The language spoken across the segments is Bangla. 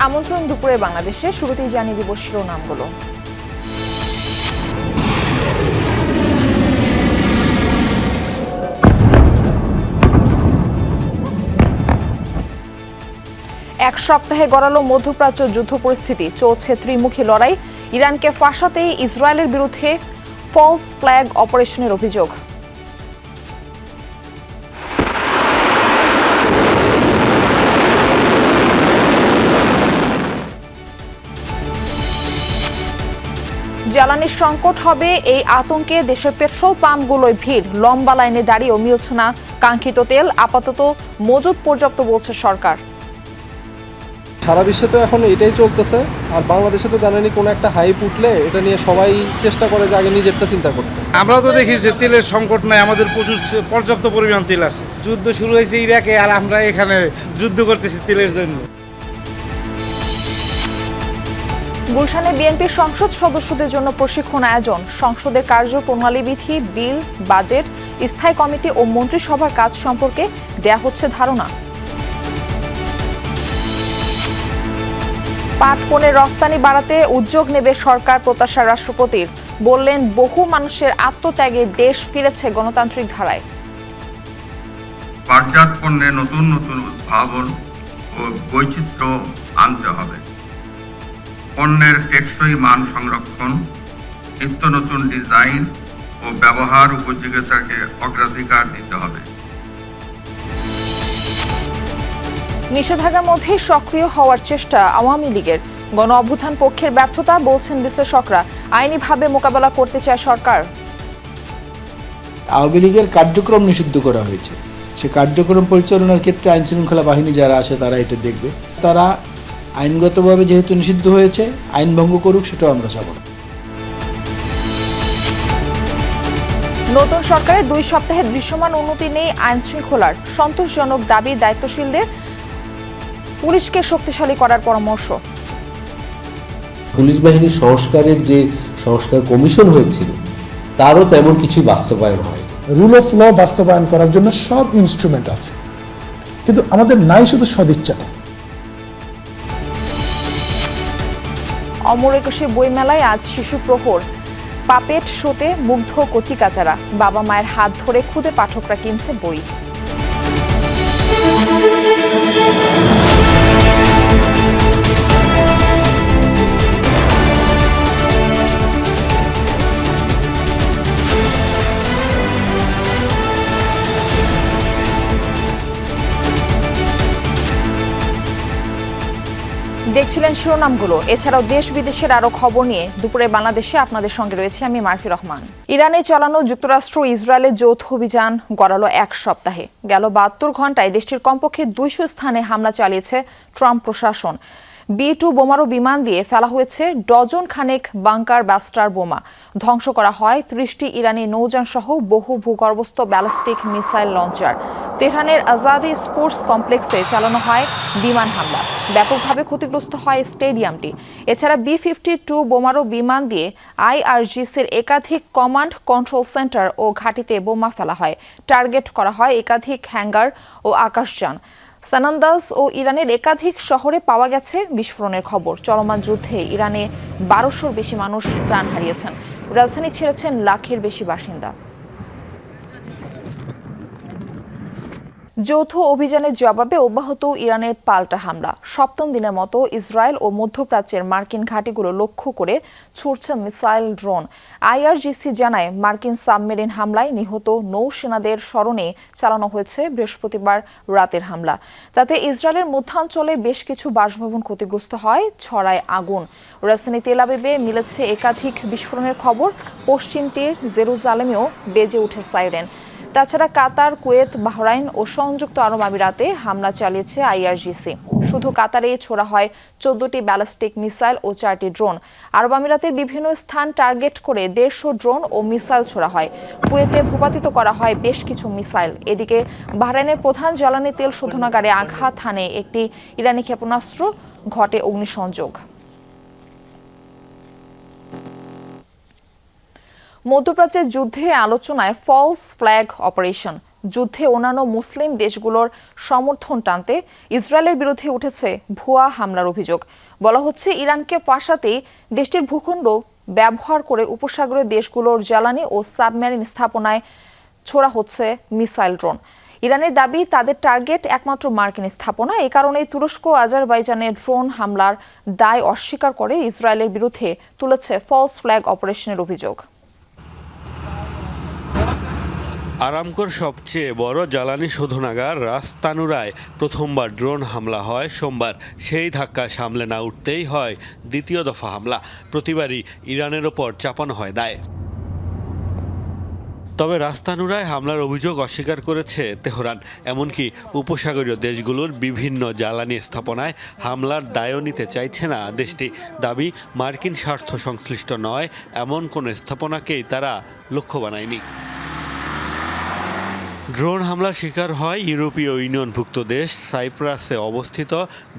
আমন্ত্রণ দুপুরে বাংলাদেশে। শুরুতেই জানিয়ে দিব শিরোনামগুলো। এক সপ্তাহে গড়ালো মধ্যপ্রাচ্য যুদ্ধ পরিস্থিতি, চলছে ত্রিমুখী লড়াই। ইরানকে ফাঁসাতে ইসরায়েলের বিরুদ্ধে ফলস ফ্ল্যাগ অপারেশনের অভিযোগ। জ্বালানির সংকট হবে এই আতঙ্কে দেশের পেট্রোল পাম্পগুলোয় ভিড়, লম্বা লাইনে দাঁড়িয়েও মিলছে না কাঙ্ক্ষিত তেল। আপাতত মজুদ পর্যাপ্ত বলছে সরকার। সারা বিশ্বে তো এখন এটাই চলতেছে, আর বাংলাদেশে তো জানেনি কোনো একটা হাইপ উঠলে এটা নিয়ে সবাই চেষ্টা করে যে আগে নিজেরটা চিন্তা করতে। আমরাও তো দেখি যে তেলের সংকট নাই, আমাদের পর্যাপ্ত পরিমাণ তেল আছে। যুদ্ধ শুরু হয়েছে ইরাকে, আর আমরা এখানে যুদ্ধ করতেছি তেলের জন্য। গুলশানে বিএনপির সংসদ সদস্যদের জন্য প্রশিক্ষণ আয়োজন। সংসদের কার্যপ্রণালীবিধি, বিল, বাজেট, স্থায়ী কমিটি ও মন্ত্রিসভার কাজ সম্পর্কে দেয়া হচ্ছে ধারণা। পাট পণ্যের রপ্তানি বাড়াতে উদ্যোগ নেবে সরকার, প্রত্যাশা রাষ্ট্রপতির। বললেন, বহু মানুষের আত্মত্যাগে দেশ ফিরেছে গণতান্ত্রিক ধারায়। পাটজাত পণ্যে নতুন নতুন উদ্ভাবন ও বৈচিত্র্য আনতে হবে। পণ্যের টেকসই মান সংরক্ষণ, নিত্য নতুন ডিজাইন ও ব্যবহার উপযোগিতাকে অগ্রাধিকার দিতে হবে। নিষেধাজ্ঞার মধ্যেই সক্রিয় হওয়ার চেষ্টা আওয়ামী লীগের। গণ অভ্যুত্থান পক্ষের ব্যর্থতা বলছেন বিশ্লেষকরা। আইনিভাবে মোকাবেলা করতে চায় সরকার। আওয়ামী লীগের কার্যক্রম নিষিদ্ধ করা হয়েছে। সে কার্যক্রম পরিচালনার ক্ষেত্রে আইন শৃঙ্খলা বাহিনী যারা আছে তারা এটা দেখবে। তারা আইনগতভাবে যেহেতু নিষিদ্ধ হয়েছে, আইন ভঙ্গ করুক, সেটাও আমরা চাব না। নতুন সরকারের 2 সপ্তাহে দৃশ্যমান উন্নতি নেই আইন শৃঙ্খলার। সন্তোষজনক দাবি দায়িত্বশীলদের। পুলিশকে শক্তিশালী করার পরামর্শ। পুলিশ বাহিনী সংস্কারের যে সংস্কার কমিশন হয়েছিল তারও তেমন কিছু বাস্তবায়ন হয়। রুল অফ ল বাস্তবায়ন করার জন্য সব ইনস্ট্রুমেন্ট আছে, কিন্তু আমাদের নাই শুধু সদিচ্ছাটা। অমর একুশে বইমেলায় আজ শিশু প্রহর। পাপেট শোতে মুগ্ধ কচিকাচারা। বাবা মায়ের হাত ধরে খুদে পাঠকরা কিনছে বই। দেখছিলেন শিরোনামগুলো। এছাড়াও দেশ বিদেশের আরো খবর নিয়ে দুপুরে বাংলাদেশে আপনাদের সঙ্গে রয়েছে আমি মারফি রহমান। ইরানে চালানো যুক্তরাষ্ট্র ইসরায়েলের যৌথ অভিযান গড়ালো 1 সপ্তাহে। গেল 72 ঘন্টায় দেশটির কমপক্ষে 200 স্থানে হামলা চালিয়েছে ট্রাম্প প্রশাসন। B-2 বোমারু বিমান দিয়ে ফেলা হয়েছে ডজন খানেক বাংকার ব্যাস্টার বোমা। ধ্বংস করা হয় 30টি ইরানি নৌযান সহ বহু ভূগর্ভস্থ ব্যালিস্টিক মিসাইল লঞ্চার। তেহরানের আজাদি স্পোর্টস কমপ্লেক্সে চালানো হয় বিমান হামলা। ব্যাপকভাবে ক্ষতিগ্রস্ত হয় স্টেডিয়ামটি। এছাড়া B-52 বোমারু বিমান দিয়ে IRGCর একাধিক কমান্ড কন্ট্রোল সেন্টার ও ঘাঁটিতে বোমা ফেলা হয়। টার্গেট করা হয় একাধিক হ্যাঙ্গার ও আকাশযান। সানান্দাজ ও ইরানের একাধিক শহরে পাওয়া গেছে বিস্ফোরণের খবর। চলমান যুদ্ধে ইরানে 1200-র বেশি মানুষ প্রাণ হারিয়েছেন। রাজধানী ছেড়েছেন লাখের বেশি বাসিন্দা। যৌথ অভিযানের জবাবে অব্যাহত ইরানের পাল্টা হামলা। 7ম দিনের মতো ইসরায়েল ও মধ্যপ্রাচ্যের মার্কিন ঘাঁটিগুলো লক্ষ্য করে ছুটছে মিসাইল, ড্রোন। IRGC জানায়, মার্কিন সাবমেরিন হামলায় নিহত নৌসেনাদের স্মরণে চালানো হয়েছে বৃহস্পতিবার রাতের হামলা। তাতে ইসরায়েলের মধ্যাঞ্চলে বেশ কিছু বাসভবন ক্ষতিগ্রস্ত হয়, ছড়ায় আগুন। রাজধানী তেল আবিবে মিলেছে একাধিক বিস্ফোরণের খবর। পশ্চিম তীর জেরুজালেমেও বেজে উঠে সাইরেন। তাছাড়া কাতার, কুয়েত, বাহরাইন ও সংযুক্ত আরব আমিরাতে হামলা চালিয়েছে IRGC। শুধু কাতারেই ছোড়া হয় 14টি ব্যালিস্টিক মিসাইল ও 4টি ড্রোন। আরব আমিরাতের বিভিন্ন স্থান টার্গেট করে 150 ড্রোন ও মিসাইল ছোড়া হয়। কুয়েতে ভূপাতিত করা হয় বেশ কিছু মিসাইল। এদিকে বাহরাইনের প্রধান জ্বালানি তেল শোধনাগারে আঘাত হানে একটি ইরানি ক্ষেপণাস্ত্র, ঘটে অগ্নিসংযোগ। মধ্যপ্রাচ্যের যুদ্ধে আলোচনায় ফলস ফ্ল্যাগ অপারেশন। যুদ্ধে অন্যান্য মুসলিম দেশগুলোর সমর্থন টানতে ইসরায়েলের বিরুদ্ধে উঠেছে ভুয়া হামলার অভিযোগ। বলা হচ্ছে ইরানকে ফাঁসাতেই দেশটির ভূখণ্ড ব্যবহার করে উপসাগরীয় দেশগুলোর জ্বালানি ও সাবমেরিন স্থাপনায় ছোড়া হচ্ছে মিসাইল ড্রোন। ইরানের দাবি তাদের টার্গেট একমাত্র মার্কিন স্থাপনা। এ কারণেই তুরস্ক আজারবাইজানের ড্রোন হামলার দায় অস্বীকার করে ইসরায়েলের বিরুদ্ধে তুলেছে ফলস ফ্ল্যাগ অপারেশনের অভিযোগ। আরামকোর সবচেয়ে বড় জ্বালানি শোধনাগার রাস তানুরায় প্রথমবার ড্রোন হামলা হয় সোমবার। সেই ধাক্কা সামলে না উঠতেই হয় দ্বিতীয় দফা হামলা। প্রতিবারই ইরানের ওপর চাপানো হয় দায়। তবে রাস্তানুরায় হামলার অভিযোগ অস্বীকার করেছে তেহরান। এমনকি উপসাগরীয় দেশগুলোর বিভিন্ন জ্বালানি স্থাপনায় হামলার দায়ও নিতে চাইছে না দেশটি। দাবি মার্কিন স্বার্থ সংশ্লিষ্ট নয় এমন কোনো স্থাপনাকেই তারা লক্ষ্য বানায়নি। ড্রোন হামলার শিকার হয় ইউরোপীয় ইউনিয়নভুক্ত দেশ সাইপ্রাসে অবস্থিত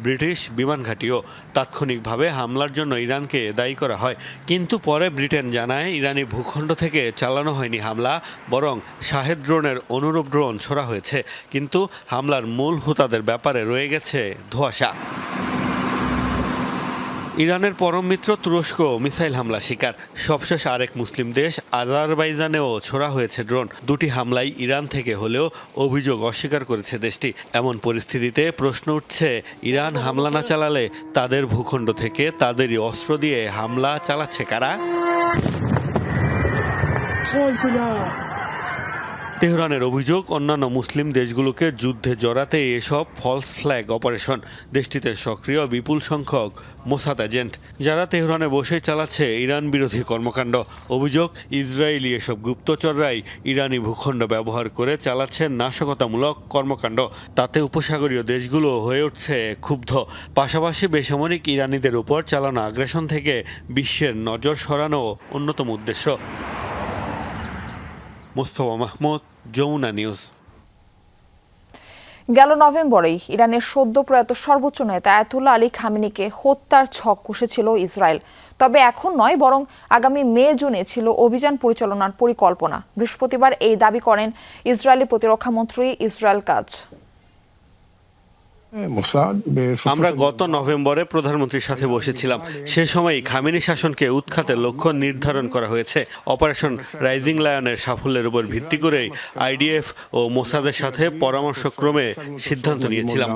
ব্রিটিশ বিমান ঘাঁটিও। তাৎক্ষণিকভাবে হামলার জন্য ইরানকে দায়ী করা হয়, কিন্তু পরে ব্রিটেন জানায় ইরানি ভূখণ্ড থেকে চালানো হয়নি হামলা, বরং শাহেদ ড্রোনের অনুরূপ ড্রোন ছোড়া হয়েছে। কিন্তু হামলার মূল হোতাদের ব্যাপারে রয়ে গেছে ধোঁয়াশা। ইরানের পরম মিত্র তুরস্ক মিসাইল হামলা শিকার। সবশেষ আরেক মুসলিম দেশ আজারবাইজানেও ছোড়া হয়েছে ড্রোন। দুটি হামলাই ইরান থেকে হলেও অভিযোগ অস্বীকার করেছে দেশটি। এমন পরিস্থিতিতে প্রশ্ন উঠছে, ইরান হামলা না চালালে তাদের ভূখণ্ড থেকে তাদেরই অস্ত্র দিয়ে হামলা চালাচ্ছে কারা? তেহরানের অভিযোগ, অন্যান্য মুসলিম দেশগুলোকে যুদ্ধে জড়াতে এসব ফলস ফ্ল্যাগ অপারেশন। দেশটিতে সক্রিয় বিপুল সংখ্যক মোসাদ এজেন্ট, যারা তেহরানে বসে চালাচ্ছে ইরান বিরোধী কর্মকাণ্ড। অভিযোগ, ইসরায়েলি এসব গুপ্তচররাই ইরানি ভূখণ্ড ব্যবহার করে চালাচ্ছে নাশকতামূলক কর্মকাণ্ড। তাতে উপসাগরীয় দেশগুলো হয়ে উঠছে ক্ষুব্ধ। পাশাপাশি বেসামরিক ইরানিদের উপর চালানো আগ্রাসন থেকে বিশ্বের নজর সরানো অন্যতম উদ্দেশ্য। মোস্তফা মাহমুদ, যমুনা নিউজ। গেল নভেম্বরেই ইরানের সদ্য প্রয়াত সর্বোচ্চ নেতা আয়াতুল্লাহ আলী খামেনিকে হত্যার ছক কষেছিল ইসরায়েল। তবে এখন নয়, বরং আগামী মে-জুনে ছিল অভিযান পরিচালনার পরিকল্পনা। বৃহস্পতিবার এই দাবি করেন ইসরায়েলি প্রতিরক্ষামন্ত্রী ইসরায়েল কাজ। আমরা গত নভেম্বরে প্রধানমন্ত্রীর সাথে বসেছিলাম। সে সময় খামেনি শাসনকে উৎখাতের লক্ষ্য নির্ধারণ করা হয়েছে। অপারেশন রাইজিং লায়নের সাফল্যের উপর ভিত্তি করেই আইডিএফ ও মোসাদের সাথে পরামর্শক্রমে সিদ্ধান্ত নিয়েছিলাম।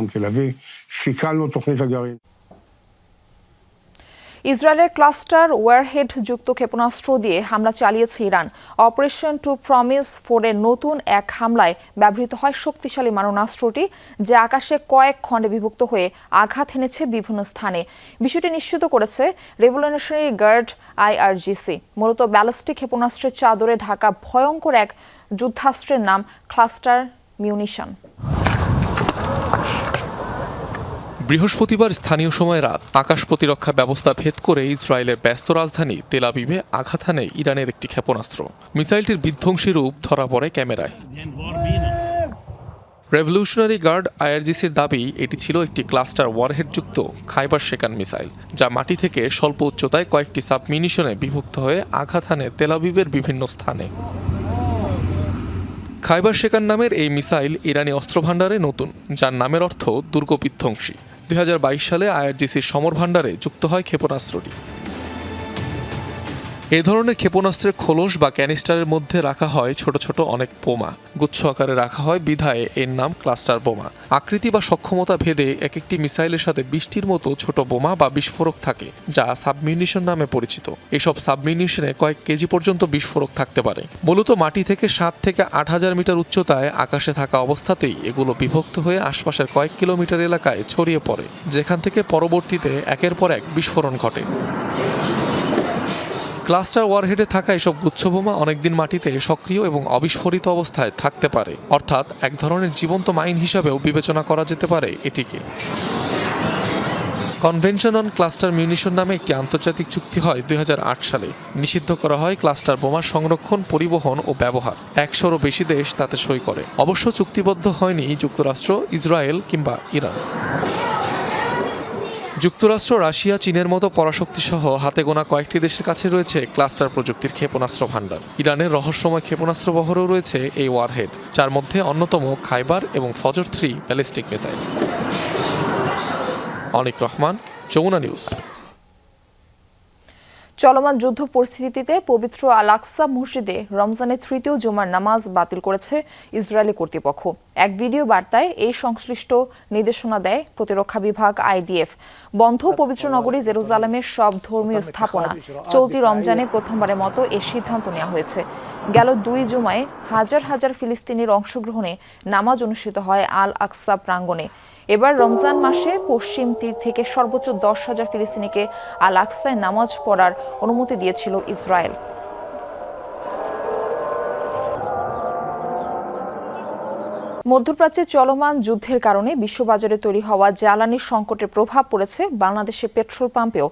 ইসরায়েলের ক্লাস্টার ওয়ারহেড যুক্ত ক্ষেপণাস্ত্র দিয়ে হামলা চালিয়েছে ইরান। অপারেশন টু প্রমিস 4-এর নতুন এক হামলায় ব্যবহৃত হয় শক্তিশালী মারণাস্ত্রটি, যা আকাশে কয়েক খণ্ডে বিভক্ত হয়ে আঘাত এনেছে বিভিন্ন স্থানে। বিষয়টি নিশ্চিত করেছে রেভলিউশনারি গার্ড IRGC। মূলত ব্যালিস্টিক ক্ষেপণাস্ত্রের চাদরে ঢাকা ভয়ঙ্কর এক যুদ্ধাস্ত্রের নাম ক্লাস্টার মিউনিশন। বৃহস্পতিবার স্থানীয় সময় রাত আকাশ প্রতিরক্ষা ব্যবস্থা ভেদ করে ইসরায়েলের ব্যস্ত রাজধানী তেল আবিবে আঘাত হানে ইরানের একটি ক্ষেপণাস্ত্র। মিসাইলটির বিধ্বংসী রূপ ধরা পড়ে ক্যামেরায়। রেভলিউশনারি গার্ড IRGCর দাবি, এটি ছিল একটি ক্লাস্টার ওয়ারহেডযুক্ত খাইবার শেকান মিসাইল, যা মাটি থেকে স্বল্প উচ্চতায় কয়েকটি সাবমিনিশনে বিভক্ত হয়ে আঘাত হানে তেল আবিবের বিভিন্ন স্থানে। খাইবার শেকান নামের এই মিসাইল ইরানি অস্ত্রভাণ্ডারে নতুন, যার নামের অর্থ দুর্গ বিধ্বংসী। 2022 সালে IRGCর সমর ভাণ্ডারে যুক্ত হয় ক্ষেপণাস্ত্রটি। এ ধরনের ক্ষেপণাস্ত্রের খোলস বা ক্যানিস্টারের মধ্যে রাখা হয় ছোট ছোট অনেক বোমা। গুচ্ছ আকারে রাখা হয় বিধায় এর নাম ক্লাস্টার বোমা। আকৃতি বা সক্ষমতা ভেদে এক একটি মিসাইলের সাথে 20টির মতো ছোট বোমা বা বিস্ফোরক থাকে, যা সাবমিউনিশন নামে পরিচিত। এসব সাবমিউনিশনে কয়েক কেজি পর্যন্ত বিস্ফোরক থাকতে পারে। মূলত মাটি থেকে 7 থেকে 8,000 মিটার উচ্চতায় আকাশে থাকা অবস্থাতেই এগুলো বিভক্ত হয়ে আশপাশের কয়েক কিলোমিটার এলাকায় ছড়িয়ে পড়ে, যেখান থেকে পরবর্তীতে একের পর এক বিস্ফোরণ ঘটে। ক্লাস্টার ওয়ারহেডে থাকা এসব গুচ্ছবোমা অনেকদিন মাটিতে সক্রিয় এবং অবিস্ফোরিত অবস্থায় থাকতে পারে, অর্থাৎ এক ধরনের জীবন্ত মাইন হিসাবেও বিবেচনা করা যেতে পারে এটিকে। কনভেনশন অন ক্লাস্টার মিউনিশন নামে একটি আন্তর্জাতিক চুক্তি হয় 2008 সালে। নিষিদ্ধ করা হয় ক্লাস্টার বোমার সংরক্ষণ, পরিবহন ও ব্যবহার। 100-রও বেশি দেশ তাতে সই করে। অবশ্য চুক্তিবদ্ধ হয়নি যুক্তরাষ্ট্র, ইসরায়েল কিংবা ইরান। যুক্তরাষ্ট্র, রাশিয়া, চীনের মতো পরাশক্তি সহ হাতে গোনা কয়েকটি দেশের কাছে রয়েছে ক্লাস্টার প্রযুক্তির ক্ষেপণাস্ত্র ভাণ্ডার। ইরানের রহস্যময় ক্ষেপণাস্ত্র বহরেও রয়েছে এই ওয়ারহেড, যার মধ্যে অন্যতম খাইবার এবং ফজর 3 ব্যালিস্টিক মিসাইল। অনিক রহমান, যমুনা নিউজ। চলমান যুদ্ধ পরিস্থিতিতে পবিত্র আল আকসা মসজিদে রমজানের তৃতীয় জুমার নামাজ বাতিল করেছে ইসরায়েলি কর্তৃপক্ষ। এক ভিডিও বার্তায় এই সংশ্লিষ্ট নির্দেশনা দেয় প্রতিরক্ষা বিভাগ IDF। বন্ধ পবিত্র নগরী জেরুজালেমের সব ধর্মীয় স্থাপনা। চলতি রমজানে প্রথমবারের মতো এই সিদ্ধান্ত নেওয়া হয়েছে। গেল 2 জুমায় হাজার হাজার ফিলিস্তিনির অংশগ্রহণে নামাজ অনুষ্ঠিত হয় আল আকসা প্রাঙ্গণে। এবার রমজান মাসে পশ্চিম তীর থেকে সর্বোচ্চ 10,000 ফিলিস্তিনিকে আল আকসায় নামাজ পড়ার অনুমতি দিয়েছিল ইসরায়েল। মধ্যপ্রাচ্যে চলমান যুদ্ধের কারণে বিশ্ববাজারে তৈরি হওয়া জ্বালানির সংকটের প্রভাব পড়েছে বাংলাদেশে পেট্রোল পাম্পেও।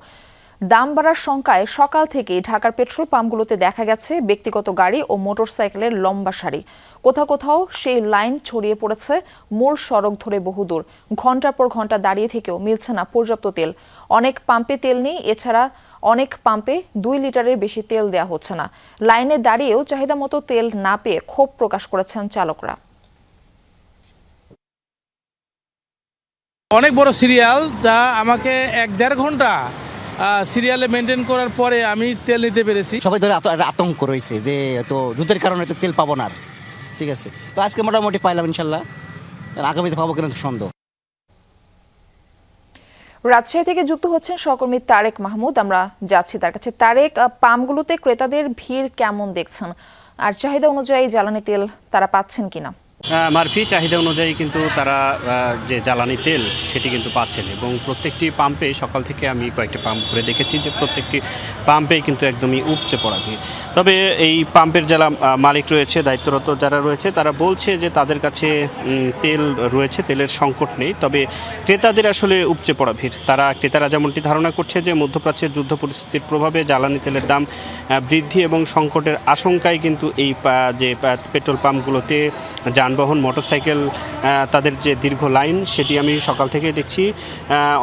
দাম বাড়ার শঙ্কায় সকাল থেকেই ঢাকার পেট্রোল পাম্পগুলোতে দেখা গেছে ব্যক্তিগত গাড়ি ও মোটরসাইকেলের লম্বা সারি। কোথাও কোথাও সেই লাইন ছড়িয়ে পড়েছে মূল সড়ক ধরে বহুদূর। ঘন্টার পর ঘন্টা দাঁড়িয়ে থেকেও মিলছে না পর্যাপ্ত তেল। অনেক পাম্পে তেল নেই, এছাড়া অনেক পাম্পে 2 লিটারের বেশি তেল দেওয়া হচ্ছে না। লাইনে দাঁড়িয়েও চাহিদা মতো তেল না পেয়ে ক্ষোভ প্রকাশ করেছেন চালকরা। অনেক বড় সিরিয়াল, যা আমাকে 1-1.5 ঘন্টা সিরিয়ালে মেনটেন করার পরে আমি তেল নিতে পেরেছি। সবাই ধরে আতঙ্ক রয়েছে যে তো যুদ্ধের কারণে তো তেল পাবো না, ঠিক আছে। তো আজকে মোটামুটি পাইলাম ইনশাল্লাহ, আগামীতে পাবো কিনা সন্দেহ। রাজশাহী থেকে যুক্ত হচ্ছেন সহকর্মী তারেক মাহমুদ। আমরা যাচ্ছি তার কাছে। তারেক, পাম্পগুলোতে ক্রেতাদের ভিড় কেমন দেখছেন, আর চাহিদা অনুযায়ী জ্বালানি তেল তারা পাচ্ছেন কিনা? মারফি, চাহিদা অনুযায়ী কিন্তু তারা যে জ্বালানি তেল সেটি কিন্তু পাচ্ছেন, এবং প্রত্যেকটি পাম্পে সকাল থেকে আমি কয়েকটি পাম্প ঘুরে দেখেছি যে প্রত্যেকটি পাম্পে কিন্তু একদমই উপচে পড়া ভিড়। তবে এই পাম্পের যারা মালিক রয়েছে, দায়িত্বরত যারা রয়েছে, তারা বলছে যে তাদের কাছে তেল রয়েছে, তেলের সংকট নেই। তবে ক্রেতাদের আসলে উপচে পড়া ভিড়। ক্রেতারা যেমনটি ধারণা করছে যে মধ্যপ্রাচ্যের যুদ্ধ পরিস্থিতির প্রভাবে জ্বালানি তেলের দাম বৃদ্ধি এবং সংকটের আশঙ্কায় কিন্তু এই যে পেট্রোল পাম্পগুলোতে যানবাহন, মোটরসাইকেল, তাদের যে দীর্ঘ লাইন সেটি আমি সকাল থেকে দেখছি।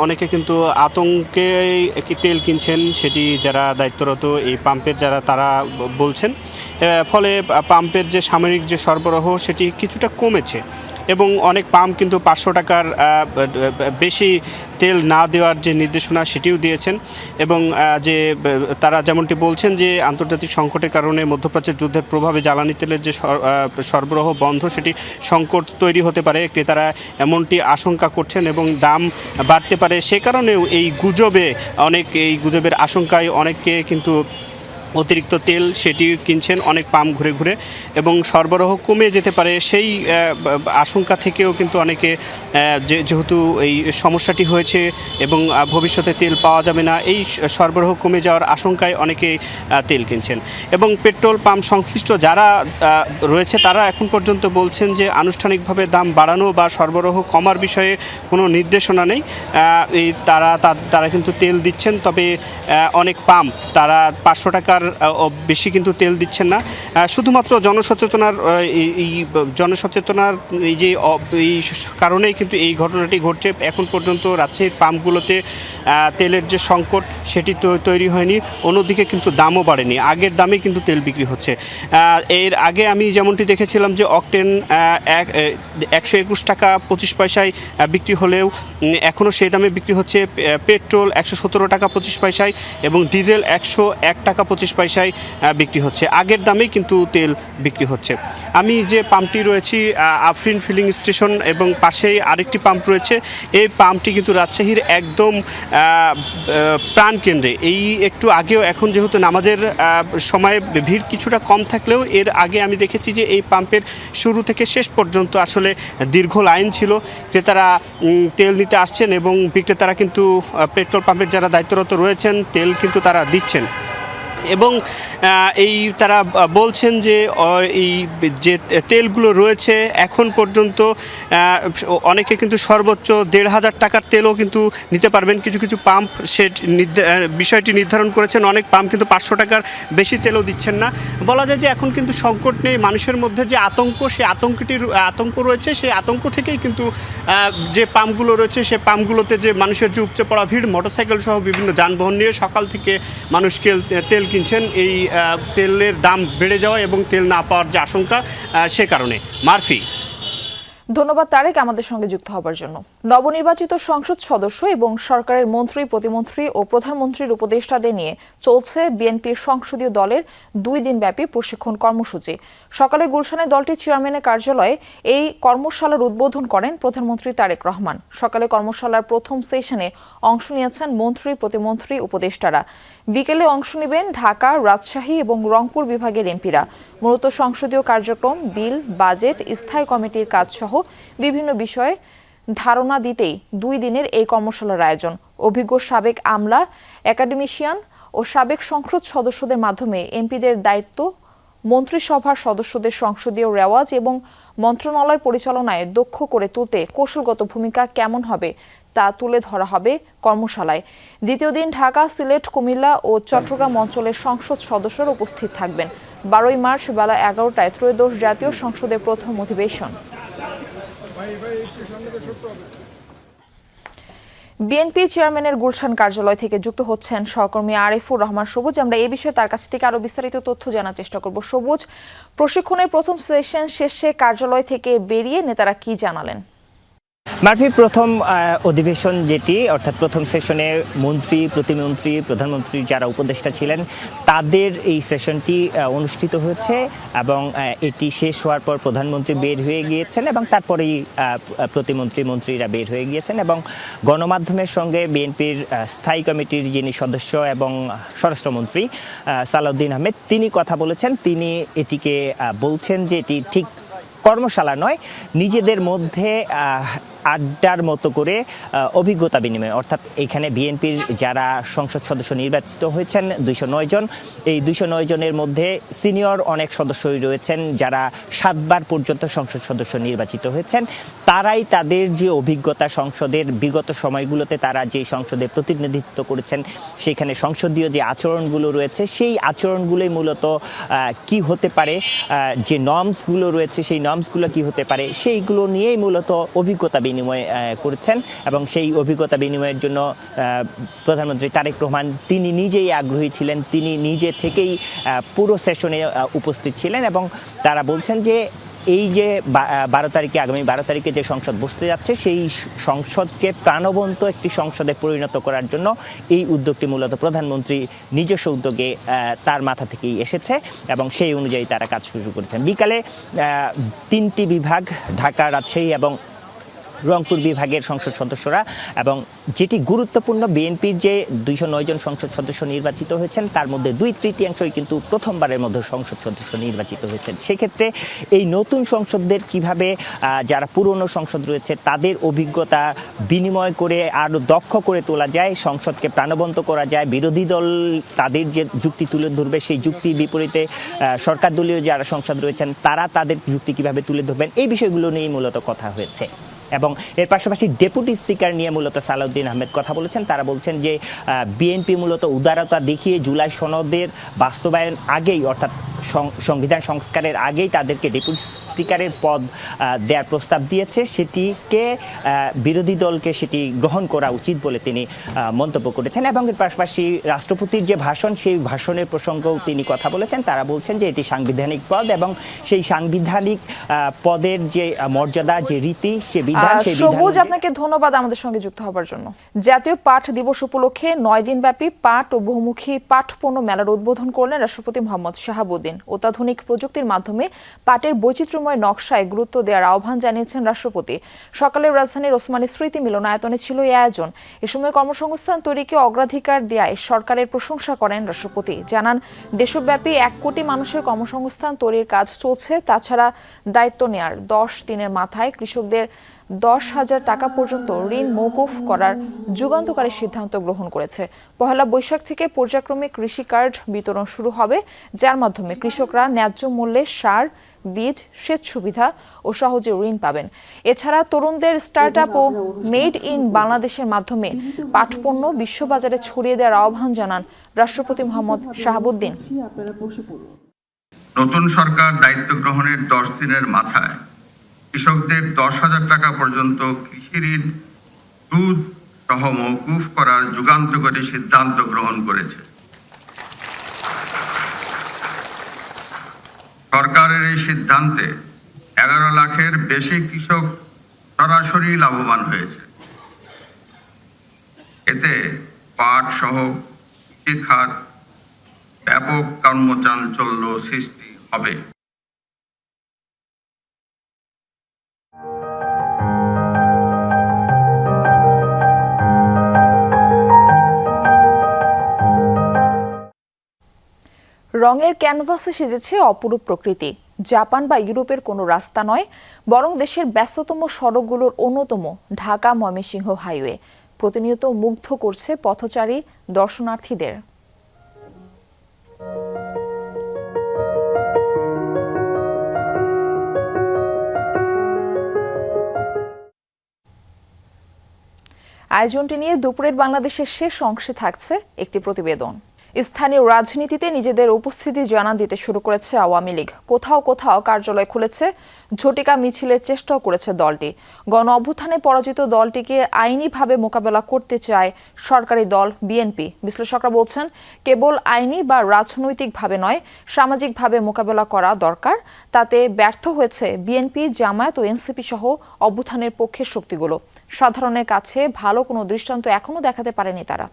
অনেকে কিন্তু আতঙ্কে তেল কিনছেন, সেটি যারা দায়িত্বরত এই পাম্পের যারা তারা বলছেন। ফলে পাম্পের যে সামরিক যে সরবরাহ সেটি কিছুটা কমেছে, এবং অনেক পাম্প কিন্তু 500 টাকার বেশি তেল না দেওয়ার যে নির্দেশনা সেটিও দিয়েছেন। এবং যে তারা যেমনটি বলছেন যে আন্তর্জাতিক সংকটের কারণে মধ্যপ্রাচ্যের যুদ্ধের প্রভাবে জ্বালানি তেলের যে সরবরাহ বন্ধ, সেটি সংকট তৈরি হতে পারে, ক্রেতারা এমনটি আশঙ্কা করছেন, এবং দাম বাড়তে পারে। সে কারণেও এই গুজবের আশঙ্কায় অনেকে কিন্তু অতিরিক্ত তেল সেটি কিনছেন অনেক পাম্প ঘুরে ঘুরে, এবং সরবরাহ কমে যেতে পারে সেই আশঙ্কা থেকেও কিন্তু অনেকে যেহেতু এই সমস্যাটি হয়েছে এবং ভবিষ্যতে তেল পাওয়া যাবে না, এই সরবরাহ কমে যাওয়ার আশঙ্কায় অনেকে তেল কিনছেন। এবং পেট্রোল পাম্প সংশ্লিষ্ট যারা রয়েছে তারা এখন পর্যন্ত বলছেন যে আনুষ্ঠানিকভাবে দাম বাড়ানো বা সরবরাহ কমার বিষয়ে কোনো নির্দেশনা নেই। তারা কিন্তু তেল দিচ্ছেন, তবে অনেক পাম্প তারা 500 টাকার বেশি কিন্তু তেল দিচ্ছেন না। শুধুমাত্র জনসচেতনার এই কারণেই কিন্তু এই ঘটনাটি ঘটছে। এখন পর্যন্ত রাজশাহীর পাম্পগুলোতে তেলের যে সংকট সেটি তো তৈরি হয়নি, অন্যদিকে কিন্তু দামও বাড়েনি, আগের দামে কিন্তু তেল বিক্রি হচ্ছে। এর আগে আমি যেমনটি দেখেছিলাম যে অকটেন 121 টাকা 25 পয়সায় বিক্রি হলেও এখনও সেই দামে বিক্রি হচ্ছে। পেট্রোল 117 টাকা 25 পয়সায় এবং ডিজেল 101 টাকা 25 পয়সায় বিক্রি হচ্ছে। আগের দামেই কিন্তু তেল বিক্রি হচ্ছে। আমি যে পাম্পটি রয়েছি আফরিন ফিলিং স্টেশন, এবং পাশেই আরেকটি পাম্প রয়েছে। এই পাম্পটি কিন্তু রাজশাহীর একদম প্রাণকেন্দ্রে। এই একটু আগেও, এখন যেহেতু নামাজের সময় ভিড় কিছুটা কম থাকলেও এর আগে আমি দেখেছি যে এই পাম্পের শুরু থেকে শেষ পর্যন্ত আসলে দীর্ঘ লাইন ছিল। ক্রেতারা তেল নিতে আসছেন এবং বিক্রেতারা কিন্তু পেট্রোল পাম্পের যারা দায়িত্বরত রয়েছেন তেল কিন্তু তারা দিচ্ছেন। এবং এই তারা বলছেন যে এই যে তেলগুলো রয়েছে এখন পর্যন্ত অনেকে কিন্তু সর্বোচ্চ ১,৫০০ টাকার তেলও কিন্তু নিতে পারবেন। কিছু কিছু পাম্প সে বিষয়টি নির্ধারণ করেছেন, অনেক পাম্প কিন্তু ৫০০ টাকার বেশি তেলও দিচ্ছেন না। বলা যায় যে এখন কিন্তু সংকট নেই, মানুষের মধ্যে যে আতঙ্ক, সেই আতঙ্ক রয়েছে, সেই আতঙ্ক থেকেই কিন্তু যে পাম্পগুলো রয়েছে সেই পাম্পগুলোতে যে মানুষের যে উপচে পড়া ভিড়, মোটরসাইকেল সহ বিভিন্ন যানবাহন নিয়ে সকাল থেকে মানুষকে তেল কিনছেন এই তেলের দাম বেড়ে যাওয়া এবং তেল না পাওয়ার যে আশঙ্কা সে কারণে। মারফি, ধন্যবাদ তারেক আমাদের সঙ্গে যুক্ত হবার জন্য। নবনির্বাচিত সংসদ সদস্য এবং সরকারের মন্ত্রী, প্রতিমন্ত্রী ও প্রধানমন্ত্রীর উপদেষ্টাদের নিয়ে চলছে বিএনপির সংসদীয় দলের 2 দিনব্যাপী প্রশিক্ষণ কর্মসূচি। সকালে গুলশানে দলটির চেয়ারম্যানের কার্যালয়ে এই কর্মশালার উদ্বোধন করেন প্রধানমন্ত্রী তারেক রহমান। সকালে কর্মশালার প্রথম সেশনে অংশ নিয়েছেন মন্ত্রী, প্রতিমন্ত্রী, উপদেষ্টারা। বিকেলে অংশ নেবেন ঢাকা, রাজশাহী এবং রংপুর বিভাগের এমপিরা। মূলত সংসদীয় কার্যক্রম, বিল, বাজেট, স্থায়ী কমিটির কাজ সহ বিভিন্ন বিষয়ে ধারণা দিতেই 2 দিনের এই কর্মশালার আয়োজন। অভিজ্ঞ সাবেক আমলা, একাডেমিশিয়ান ও সাবেক সংসদ সদস্যদের মাধ্যমে এমপিদের দায়িত্ব, মন্ত্রিসভার সদস্যদের সংসদীয় রেওয়াজ এবং মন্ত্রণালয় পরিচালনায় দক্ষ করে তুলতে কৌশলগত ভূমিকা কেমন হবে তা তুলে ধরা হবে কর্মশালায়। দ্বিতীয় দিন ঢাকা, সিলেট, কুমিল্লা ও চট্টগ্রাম অঞ্চলের সংসদ সদস্যরা উপস্থিত থাকবেন। 12 মার্চ বেলা 11টায় ত্রয়োদশ জাতীয় সংসদের প্রথম অধিবেশন। বিএনপি চেয়ারম্যানের গুলশান কার্যালয় থেকে যুক্ত হচ্ছেন সহকর্মী আরিফুর রহমান সবুজ। আমরা এই বিষয়ে তার কাছ থেকে আরো বিস্তারিত তথ্য জানার চেষ্টা করব। সবুজ, প্রশিক্ষণের প্রথম সেশন শেষে কার্যালয় থেকে বেরিয়ে নেতারা কি জানালেন? মারফি, প্রথম অধিবেশন যেটি অর্থাৎ প্রথম সেশনে মন্ত্রী, প্রতিমন্ত্রী, প্রধানমন্ত্রী যারা উপদেষ্টা ছিলেন তাদের এই সেশনটি অনুষ্ঠিত হয়েছে এবং এটি শেষ হওয়ার পর প্রধানমন্ত্রী বের হয়ে গিয়েছেন এবং তারপরেই প্রতিমন্ত্রী, মন্ত্রীরা বের হয়ে গিয়েছেন এবং গণমাধ্যমের সঙ্গে বিএনপির স্থায়ী কমিটির যিনি সদস্য এবং স্বরাষ্ট্রমন্ত্রী সালাউদ্দিন আহমেদ তিনি কথা বলেছেন। তিনি এটিকে বলছেন যে এটি ঠিক কর্মশালা নয়, নিজেদের মধ্যে আড্ডার মতো করে অভিজ্ঞতা বিনিময়। অর্থাৎ এখানে বিএনপির যারা সংসদ সদস্য নির্বাচিত হয়েছেন 209 জন, এই 209 জনের মধ্যে সিনিয়র অনেক সদস্যই রয়েছেন যারা 7 বার পর্যন্ত সংসদ সদস্য নির্বাচিত হয়েছেন। তারাই তাদের যে অভিজ্ঞতা, সংসদের বিগত সময়গুলোতে তারা যে সংসদে প্রতিনিধিত্ব করেছেন সেখানে সংসদীয় যে আচরণগুলো রয়েছে সেই আচরণগুলোই মূলত কি হতে পারে, যে নর্মসগুলো রয়েছে সেই নর্মসগুলো কি হতে পারে সেইগুলো নিয়েই মূলত অভিজ্ঞতা বিনিময় করেছেন এবং সেই অভিজ্ঞতা বিনিময়ের জন্য প্রধানমন্ত্রী তারেক রহমান তিনি নিজেই আগ্রহী ছিলেন। তিনি নিজে থেকেই পুরো সেশনে উপস্থিত ছিলেন এবং তারা বলছেন যে এই যে 12 তারিখে, আগামী 12 তারিখে যে সংসদ বসতে যাচ্ছে সেই সংসদকে প্রাণবন্ত একটি সংসদে পরিণত করার জন্য এই উদ্যোগটি মূলত প্রধানমন্ত্রী নিজস্ব উদ্যোগে তার মাথা থেকেই এসেছে এবং সেই অনুযায়ী তারা কাজ শুরু করেছেন। বিকালে 3টি বিভাগ, ঢাকা, রাজশাহী এবং রংপুর বিভাগের সংসদ সদস্যরা এবং যেটি গুরুত্বপূর্ণ, বিএনপির যে 209 জন সংসদ সদস্য নির্বাচিত হয়েছেন তার মধ্যে 2/3 কিন্তু প্রথমবারের মধ্যে সংসদ সদস্য নির্বাচিত হয়েছেন। সেক্ষেত্রে এই নতুন সংসদদের কিভাবে যারা পুরনো সংসদ রয়েছে তাদের অভিজ্ঞতা বিনিময় করে আরও দক্ষ করে তোলা যায়, সংসদকে প্রাণবন্ত করা যায়, বিরোধী দল তাদের যে যুক্তি তুলে ধরবে সেই যুক্তির বিপরীতে সরকার দলীয় যারা সংসদ রয়েছেন তারা তাদের যুক্তি কিভাবে তুলে ধরবেন, এই বিষয়গুলো নিয়েই মূলত কথা হয়েছে। এবং এর পাশাপাশি ডেপুটি স্পিকার নিয়ে মূলত সালাউদ্দিন আহমেদ কথা বলেছেন। তারা বলছেন যে বিএনপি মূলত উদারতা দেখিয়ে জুলাই সনদের বাস্তবায়ন আগেই অর্থাৎ সংবিধান সংস্কারের আগেই তাদেরকে ডেপুটি স্পিকারের পদ দেওয়ার প্রস্তাব দিয়েছে, সেটিকে বিরোধী দলকে সেটি গ্রহণ করা উচিত বলে তিনি মন্তব্য করেছেন। এবং এর পাশাপাশি রাষ্ট্রপতির যে ভাষণ সেই ভাষণের প্রসঙ্গেও তিনি কথা বলেছেন। তারা বলছেন যে এটি সাংবিধানিক পদ এবং সেই সাংবিধানিক পদের যে মর্যাদা, যে রীতি, সে বিধান, সেই বিধান। সবুজ, আপনাকে ধন্যবাদ আমাদের সঙ্গে যুক্ত হবার জন্য। জাতীয় পাঠ দিবস উপলক্ষে 9 দিনব্যাপী পাঠ ও বহুমুখী পাঠপণ্য মেলার উদ্বোধন করলেন রাষ্ট্রপতি মোহাম্মদ শাহাবুদ্দিন। অত্যাধুনিক প্রযুক্তির মাধ্যমে পাটের বৈচিত্র্যময় নকশায় গুরুত্ব দেওয়ার আহ্বান জানিয়েছেন রাষ্ট্রপতি। সকালে রাজধানীর ওসমানী স্মৃতি মিলনায়তনে ছিল এই আয়োজন। এ সময় কর্মসংস্থান তৈরিকে অগ্রাধিকার দেওয়ায় সরকারের প্রশংসা করেন রাষ্ট্রপতি। জানান, দেশব্যাপী 1 কোটি মানুষের কর্মসংস্থান তৈরির কাজ চলছে। তাছাড়া দায়িত্ব নেয়ার 10 দিনের মাথায় কৃষকদের 10,000 টাকা পর্যন্ত ঋণ মওকুফ করার যুগান্তকারী সিদ্ধান্ত গ্রহণ করেছে। 1 বৈশাখ থেকে পর্যায়ক্রমে কৃষি কার্ড বিতরণ শুরু হবে, যার মাধ্যমে কৃষকরা ন্যায্য মূল্যে সার, বীজ, সেচ সুবিধা ও সহজে ঋণ পাবেন। এছাড়া তরুণদের স্টার্টআপ ও মেড ইন বাংলাদেশের মাধ্যমে পাটপণ্য বিশ্ববাজারে ছড়িয়ে দেওয়ার আহ্বান জানান রাষ্ট্রপতি মোহাম্মদ শাহাবুদ্দিন। নতুন সরকার দায়িত্ব গ্রহণের 10 দিনের মাথায় কৃষকদের 10,000 টাকা পর্যন্ত কৃষি ঋণ সুদ সহ মওকুফ করার যুগান্তকারী সিদ্ধান্ত গ্রহণ করেছে। সরকারের এই সিদ্ধান্তে 11 লাখের বেশি কৃষক সরাসরি লাভবান হয়েছে। এতে পাট সহ কৃষি খাত ব্যাপক কর্মচাঞ্চল্য সৃষ্টি হবে। রঙের ক্যানভাসে সেজেছে অপরূপ প্রকৃতি। জাপান বা ইউরোপের কোনো রাস্তা নয়, বরং দেশের ব্যস্ততম সড়কগুলোর অন্যতম ঢাকা ময়মনসিংহ হাইওয়ে প্রতিনিয়ত মুগ্ধ করছে পথচারী দর্শনার্থীদের। আয়োজনটি নিয়ে দুপুরের বাংলাদেশের শেষ অংশে থাকছে একটি প্রতিবেদন। স্থানীয় রাজনীতিতে নিজেদের উপস্থিতি জানান দিতে শুরু করেছে আওয়ামী লীগ। কোথাও কোথাও কার্যালয় খুলেছে, ঝটিকা মিছিলের চেষ্টাও করেছে দলটি। গণ অভ্যুত্থানে পরাজিত দলটিকে আইনিভাবে মোকাবেলা করতে চায় সরকারি দল বিএনপি। বিশ্লেষকরা বলছেন, কেবল আইনি বা রাজনৈতিকভাবে নয়, সামাজিকভাবে মোকাবেলা করা দরকার। তাতে ব্যর্থ হয়েছে বিএনপি, জামায়াত ও এনসিপি সহ অভ্যুত্থানের পক্ষের শক্তিগুলো। সাধারণের কাছে ভালো কোনো দৃষ্টান্ত এখনো দেখাতে পারেনি তারা।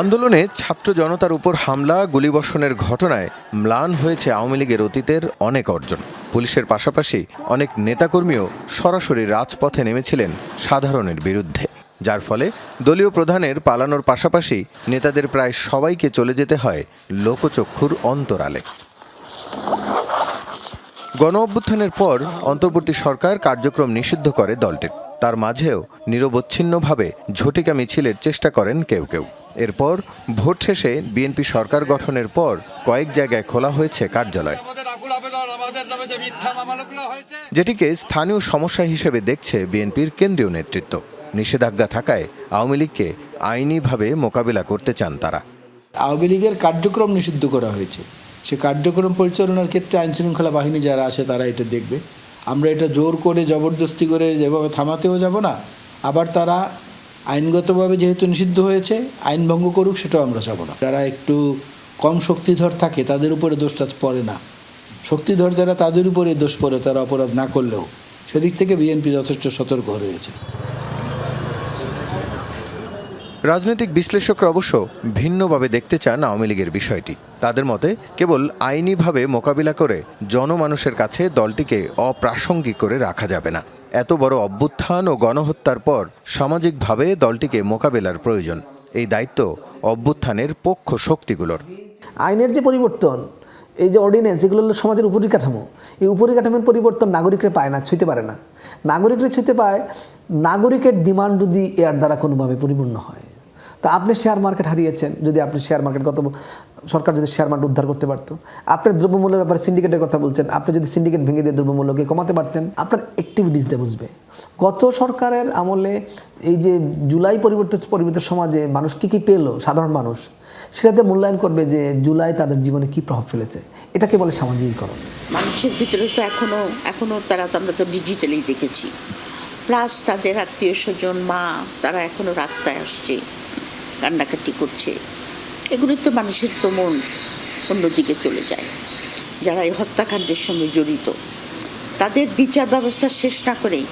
আন্দোলনে ছাত্র জনতার উপর হামলা, গুলিবর্ষণের ঘটনায় ম্লান হয়েছে আওয়ামী লীগের অতীতের অনেক অর্জন। পুলিশের পাশাপাশি অনেক নেতাকর্মীও সরাসরি রাজপথে নেমেছিলেন সাধারণের বিরুদ্ধে, যার ফলে দলীয় প্রধানের পালানোর পাশাপাশি নেতাদের প্রায় সবাইকে চলে যেতে হয় লোকচক্ষুর অন্তরালে। গণ অভ্যুত্থানের পর অন্তর্বর্তী সরকার কার্যক্রম নিষিদ্ধ করে দলটির। তার মাঝেও নিরবচ্ছিন্নভাবে ঝটিকা মিছিলের চেষ্টা করেন কেউ কেউ। এরপর ভোট শেষে বিএনপি সরকার গঠনের পর কয়েক জায়গায় খোলা হয়েছে কার্যালয়, যেটিকে স্থানীয় সমস্যা হিসেবে দেখছে বিএনপির কেন্দ্রীয় নেতৃত্ব। নিষেধাজ্ঞা থাকায় আওয়ামী লীগকে আইনিভাবে মোকাবিলা করতে চান তারা। আওয়ামী লীগের কার্যক্রম নিষিদ্ধ করা হয়েছে, সে কার্যক্রম পরিচালনার ক্ষেত্রে আইনশৃঙ্খলা বাহিনী যারা আছে তারা এটা দেখবে। আমরা এটা জোর করে জবরদস্তি করে যেভাবে থামাতেও যাব না, আবার তারা আইনগতভাবে যেহেতু নিষিদ্ধ হয়েছে আইন ভঙ্গ করুক সেটাও আমরা চাবো না। যারা একটু কম শক্তিধর থাকে তাদের উপরে দোষটা পড়ে না, শক্তিধর যারা তাদের উপরে দোষ পড়ে, তারা অপরাধ না করলেও। সেদিক থেকে বিএনপি যথেষ্ট সতর্ক রয়েছে। রাজনৈতিক বিশ্লেষকরা অবশ্য ভিন্নভাবে দেখতে চান আওয়ামী লীগের বিষয়টি। তাদের মতে কেবল আইনিভাবে মোকাবিলা করে জনমানুষের কাছে দলটিকে অপ্রাসঙ্গিক করে রাখা যাবে না। এত বড় অভ্যুত্থান ও গণহত্যার পর সামাজিকভাবে দলটিকে মোকাবেলার প্রয়োজন। এই দায়িত্ব অভ্যুত্থানের পক্ষ শক্তিগুলোর। আইনের যে পরিবর্তন, এই যে অর্ডিন্যান্স, এগুলো হলো সমাজের উপরিকাঠামো। এই উপরিকাঠামোর পরিবর্তন নাগরিকরা পায় না, ছুঁতে পারে না। নাগরিকরা ছুঁতে পায় নাগরিকের ডিমান্ড যদি এর দ্বারা কোনোভাবে পরিপূর্ণ হয়। তা আপনি শেয়ার মার্কেট হারিয়েছেন, যদি আপনি শেয়ার মার্কেট সরকার যদি শেয়ার মার্কেট উদ্ধার করতে পারতো। আপনার দ্রব্যমূল্যের ব্যাপারে সিন্ডিকেটের কথা বলছেন, আপনি যদি সিন্ডিকেট ভেঙে দিয়ে দ্রব্যমূল্যকে কমাতে পারতেন, আপনার অ্যাক্টিভিটিস দিয়ে বুঝবে। গত সরকারের আমলে এই যে জুলাই পরিবর্তিত সমাজে মানুষ কী পেলো, সাধারণ মানুষ সেটাতে মূল্যায়ন করবে যে জুলাই তাদের জীবনে কী প্রভাব ফেলেছে। এটাকে বলে সামাজিকীকরণ। মানুষের ভিতরে তো এখনো তারা তো আমরা তো ডিজিটালি দেখেছি, প্লাস তাদের আত্মীয় স্বজন, মা, তারা এখনো রাস্তায় আসছে, কান্নাকাটি করছে। এগুলি তো মানুষের তো মন অন্যদিকে চলে যায়। যারা এই হত্যাকাণ্ডের সঙ্গে জড়িত তাদের বিচার ব্যবস্থা শেষ না করেই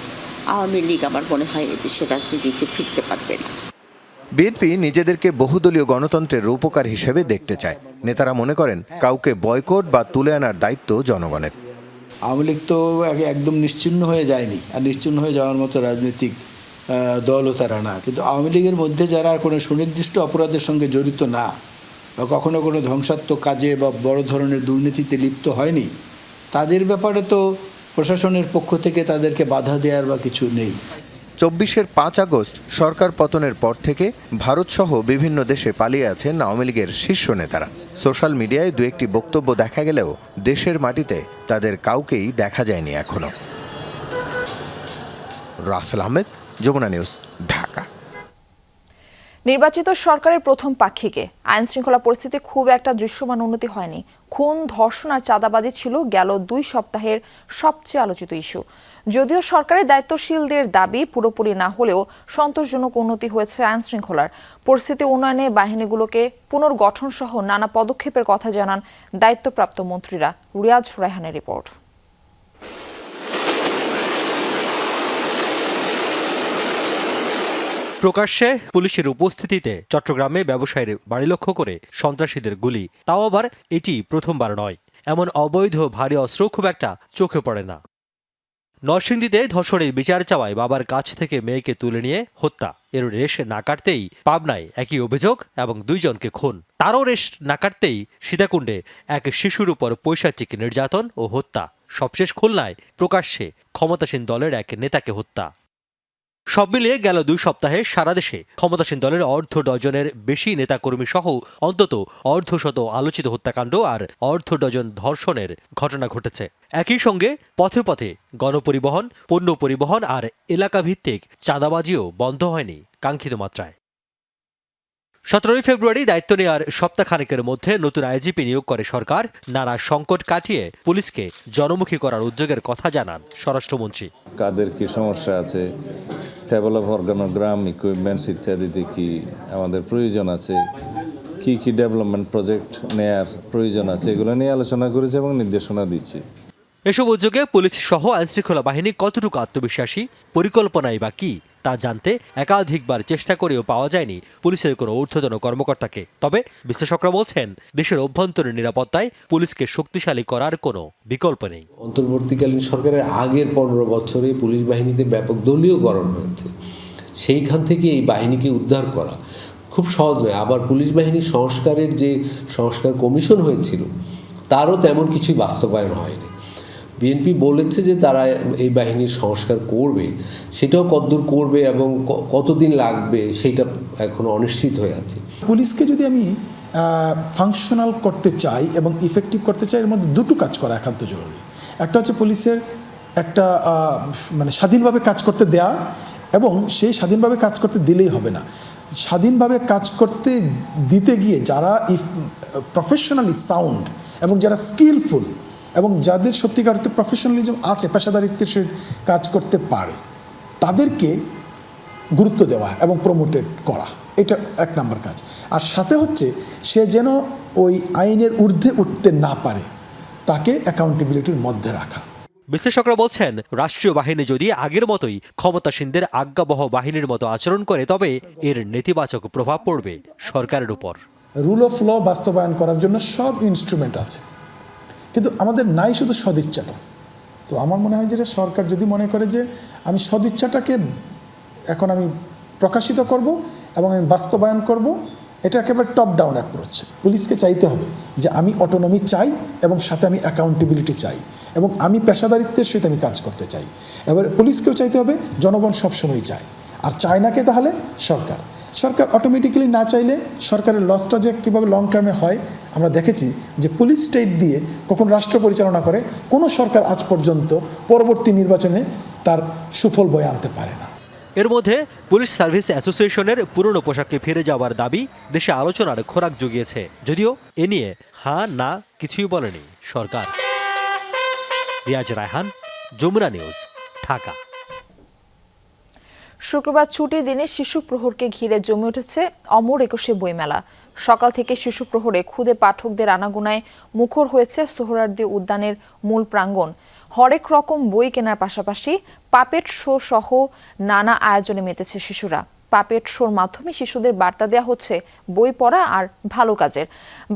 আওয়ামী লীগ আমার মনে হয় এদেশের রাজনীতিতে ফিরতে পারবে না। বিএনপি নিজেদেরকে বহুদলীয় গণতন্ত্রের রূপকার হিসেবে দেখতে চায়। নেতারা মনে করেন কাউকে বয়কট বা তুলে আনার দায়িত্ব জনগণের। আওয়ামী লীগ তো একদম নিশ্চিহ্ন হয়ে যায়নি, আর নিশ্চিহ্ন হয়ে যাওয়ার মতো রাজনৈতিক দলও তারা না। কিন্তু আওয়ামী লীগের মধ্যে যারা কোনো সুনির্দিষ্ট অপরাধের সঙ্গে জড়িত না, বা কখনো কোনো ধ্বংসাত্মক কাজে বা বড় ধরনের দুর্নীতিতে লিপ্ত হয়নি, তাদের ব্যাপারে তো প্রশাসনের পক্ষ থেকে তাদেরকে বাধা দেওয়ার বা কিছু নেই। 24-এর 5 আগস্ট সরকার পতনের পর থেকে ভারতসহ বিভিন্ন দেশে পালিয়ে আছেন আওয়ামী লীগের শীর্ষ নেতারা। সোশ্যাল মিডিয়ায় দু একটি বক্তব্য দেখা গেলেও দেশের মাটিতে তাদের কাউকেই দেখা যায়নি এখনো। রাসেল আহমেদ, যমুনা নিউজ, ঢাকা। নির্বাচিত সরকারের প্রথম পাক্ষিকে আইন শৃঙ্খলা পরিস্থিতি খুব একটা দৃশ্যমান উন্নতি হয়নি। খুন, ধর্ষণ আর চাঁদাবাজি ছিল গেল 2 সপ্তাহের সবচেয়ে আলোচিত ইস্যু। যদিও সরকারের দায়িত্বশীলদের দাবি পুরোপুরি না হলেও সন্তোষজনক উন্নতি হয়েছে আইন শৃঙ্খলার। পরিস্থিতি উন্নয়নে বাহিনীগুলোকে পুনর্গঠন সহ নানা পদক্ষেপের কথা জানান দায়িত্বপ্রাপ্ত মন্ত্রীরা। রিয়াজ রায়হানের রিপোর্ট। প্রকাশ্যে পুলিশের উপস্থিতিতে চট্টগ্রামে ব্যবসায়ীর বাড়ি লক্ষ্য করে সন্ত্রাসীদের গুলি, তাও আবার এটি প্রথমবার নয়। এমন অবৈধ ভারী অস্ত্র খুব একটা চোখে পড়ে না। নরসিংদীতে ধর্ষণের বিচার চাওয়ায় বাবার কাছ থেকে মেয়েকে তুলে নিয়ে হত্যা, এর রেশ না কাটতেই পাবনায় একই অভিযোগ এবং 2 জনকে খুন। তারও রেশ না কাটতেই সীতাকুণ্ডে এক শিশুর উপর পৈশাচিক নির্যাতন ও হত্যা। সবশেষ খুলনায় প্রকাশ্যে ক্ষমতাসীন দলের এক নেতাকে হত্যা। সব মিলিয়ে গেল 2 সপ্তাহে সারা দেশে ক্ষমতাসীন দলের অর্ধ ডজনের বেশি নেতাকর্মী সহ অন্তত অর্ধশত আলোচিত হত্যাকাণ্ড আর অর্ধ ডজন ধর্ষণের ঘটনা ঘটেছে। একই সঙ্গে পথে পথে গণপরিবহন, পণ্য পরিবহন আর এলাকাভিত্তিক চাঁদাবাজিও বন্ধ হয়নি কাঙ্ক্ষিত মাত্রায়। 17 ফেব্রুয়ারি দায়িত্ব নেওয়ার সপ্তাহখানেকের মধ্যে নতুন আইজিপি নিয়োগ করে সরকার। নানা সংকট কাটিয়ে পুলিশকে জনমুখী করার উদ্যোগের কথা জানান স্বরাষ্ট্রমন্ত্রী। কাদের কি সমস্যা আছে, টেবল অফ অর্গানোগ্রাম, ইকুইপমেন্টস ইত্যাদিতে কি আমাদের প্রয়োজন আছে, কি কি ডেভেলপমেন্ট প্রজেক্ট নেয়ার প্রয়োজন আছে, এগুলো নিয়ে আলোচনা করেছে এবং নির্দেশনা দিচ্ছি। এসব উদ্যোগে পুলিশ সহ আইনশৃঙ্খলা বাহিনী কতটুকু আত্মবিশ্বাসী, পরিকল্পনাই বা কি তা জানতে একাধিকবার চেষ্টা করেও পাওয়া যায়নি পুলিশের কোনো ঊর্ধ্বতন কর্মকর্তাকে। তবে বিশ্লেষকরা বলছেন, দেশের অভ্যন্তরীণ নিরাপত্তায় পুলিশকে শক্তিশালী করার কোনো বিকল্প নেই। অন্তর্বর্তীকালীন সরকারের আগের 15 বছরে পুলিশ বাহিনীতে ব্যাপক দলীয়করণ হয়েছে। সেইখান থেকে এই বাহিনীকে উদ্ধার করা খুব সহজ নয়। আবার পুলিশ বাহিনী সংস্কারের যে সংস্কার কমিশন হয়েছিল তারও তেমন কিছুই বাস্তবায়ন হয়নি। বিএনপি বলেছে যে তারা এই বাহিনীর সংস্কার করবে, সেটাও কতদূর করবে এবং কতদিন লাগবে সেটা এখনো অনিশ্চিত হয়ে আছে। পুলিশকে যদি আমি ফাংশনাল করতে চাই এবং ইফেক্টিভ করতে চাই, এর মধ্যে 2টো কাজ করা একান্ত জরুরি। একটা হচ্ছে পুলিশের একটা মানে স্বাধীনভাবে কাজ করতে দেয়া, এবং সেই স্বাধীনভাবে কাজ করতে দিলেই হবে না, স্বাধীনভাবে কাজ করতে দিতে গিয়ে যারা প্রফেশনালি সাউন্ড এবং যারা স্কিলফুল এবং যাদের সত্যিকার অর্থে প্রফেশনালিজম আছে, পেশাদারিত্বের সহিত কাজ করতে পারে, তাদেরকে গুরুত্ব দেওয়া এবং প্রমোটেড করা, এটা 1 নম্বর কাজ। আর সাথে হচ্ছে সে যেন ওই আইনের ঊর্ধ্বে উঠতে না পারে, তাকে অ্যাকাউন্টেবিলিটির মধ্যে রাখা। বিশ্লেষকরা বলছেন, রাষ্ট্রীয় বাহিনী যদি আগের মতোই ক্ষমতাসীনদের আজ্ঞাবহ বাহিনীর মতো আচরণ করে, তবে এর নেতিবাচক প্রভাব পড়বে সরকারের উপর। রুল অফ ল বাস্তবায়ন করার জন্য সব ইনস্ট্রুমেন্ট আছে, কিন্তু আমাদের নাই শুধু সদিচ্ছাটা। তো আমার মনে হয় যে সরকার যদি মনে করে যে আমি সদিচ্ছাটাকে এখন আমি প্রকাশিত করব এবং আমি বাস্তবায়ন করব, এটা একেবারে টপ ডাউন অ্যাপ্রোচ। পুলিশকে চাইতে হবে যে আমি অটোনমি চাই এবং সাথে আমি অ্যাকাউন্টেবিলিটি চাই এবং আমি পেশাদারিত্বের সহিত আমি কাজ করতে চাই। এবার পুলিশকেও চাইতে হবে, জনগণ সবসময় চায়, আর চায় না কে তাহলে সরকার। সরকার অটোমেটিক্যালি না চাইলে সরকারের লসটা যে কীভাবে লং টার্মে হয় আমরা দেখেছি যে পুলিশ স্টেট দিয়ে কখন রাষ্ট্র পরিচালনা করে কোনো সরকার আজ পর্যন্ত পরবর্তী নির্বাচনে তার সুফল বয়ে আনতে পারে না। এর মধ্যে পুলিশ সার্ভিস অ্যাসোসিয়েশনের পুরনো পোশাকে ফিরে যাওয়ার দাবি দেশে আলোচনার খোরাক জুগিয়েছে, যদিও এ নিয়ে হ্যাঁ না কিছুই বলেনি সরকার। রিয়াজ রায়হান, যমুনা নিউজ, ঢাকা। শুক্রবার ছুটির দিনে শিশু প্রহরকে ঘিরে জমে উঠেছে অমর একুশে বইমেলা। সকাল থেকে শিশু প্রহরে খুদে পাঠকদের আনাগোনায় মুখর হয়েছে সোহরাওয়ার্দী উদ্যানের মূল প্রাঙ্গণ। হরেক রকম বই কেনার পাশাপাশি পাপেট শো সহ নানা আয়োজনে মেতেছে শিশুরা। পাপেট শোর মাধ্যমে শিশুদের বার্তা দেওয়া হচ্ছে বই পড়া আর ভালো কাজের।